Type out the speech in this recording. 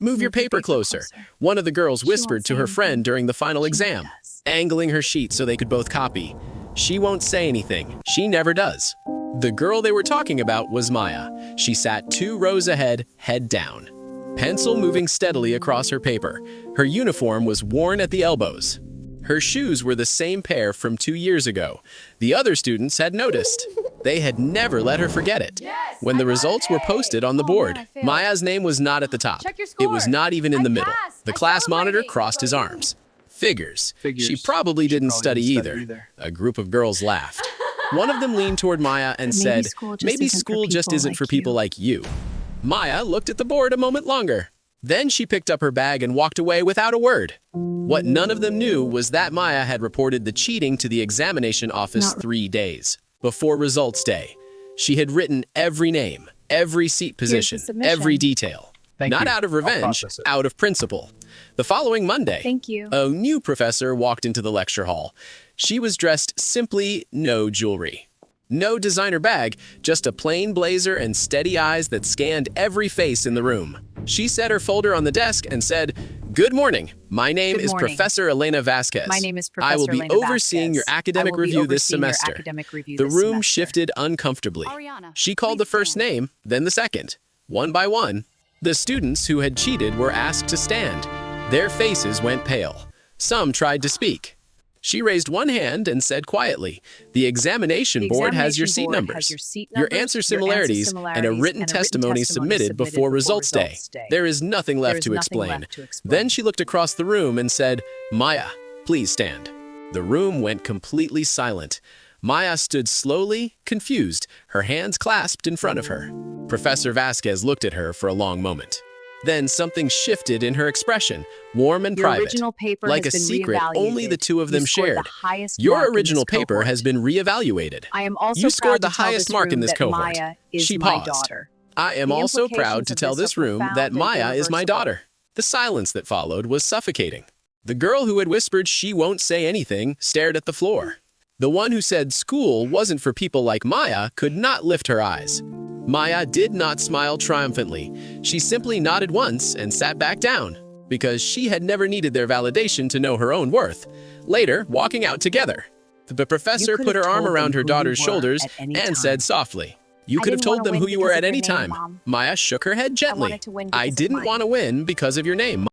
Move your paper closer, one of the girls whispered to her friend during the final exam, angling her sheet so they could both copy. She won't say anything. She never does. The girl they were talking about was Maya. She sat 2 rows ahead, head down, pencil moving steadily across her paper. Her uniform was worn at the elbows. Her shoes were the same pair from 2 years ago. The other students had noticed. They had never let her forget it. When the results were posted on the board, Maya's name was not at the top. It was not even in the middle. The class monitor crossed his arms. Figures. She probably didn't study either. A group of girls laughed. One of them leaned toward Maya and said, "Maybe school just isn't for people like you." Maya looked at the board a moment longer. Then she picked up her bag and walked away without a word. What none of them knew was that Maya had reported the cheating to the examination office 3 days before results day. She had written every name, every seat position, every detail. Not out of revenge, out of principle. The following Monday, a new professor walked into the lecture hall. She was dressed simply, no jewelry. No designer bag, just a plain blazer and steady eyes that scanned every face in the room. She set her folder on the desk and said, "Good morning. My name is Professor Elena Vasquez. I will be overseeing your academic review this semester." The room shifted uncomfortably. She called the first name, then the second. One by one, the students who had cheated were asked to stand. Their faces went pale. Some tried to speak. She raised one hand and said quietly, "The examination board has your seat numbers, your answer similarities, and a written testimony submitted before results day. There is nothing left to explain." Then she looked across the room and said, "Maya, please stand." The room went completely silent. Maya stood slowly, confused, her hands clasped in front of her. Professor Vasquez looked at her for a long moment. Then something shifted in her expression, warm and private, like a secret only the two of them shared. Your original paper has been reevaluated. You scored the highest mark in this cohort. She paused. I am also proud to tell this room that Maya is my daughter. The silence that followed was suffocating. The girl who had whispered she won't say anything stared at the floor. The one who said school wasn't for people like Maya could not lift her eyes. Maya did not smile triumphantly. She simply nodded once and sat back down, because she had never needed their validation to know her own worth. Later, walking out together, the professor put her arm around her daughter's shoulders and said softly, "You could have told them who you were at any time." Maya shook her head gently. "I didn't want to win because of your name."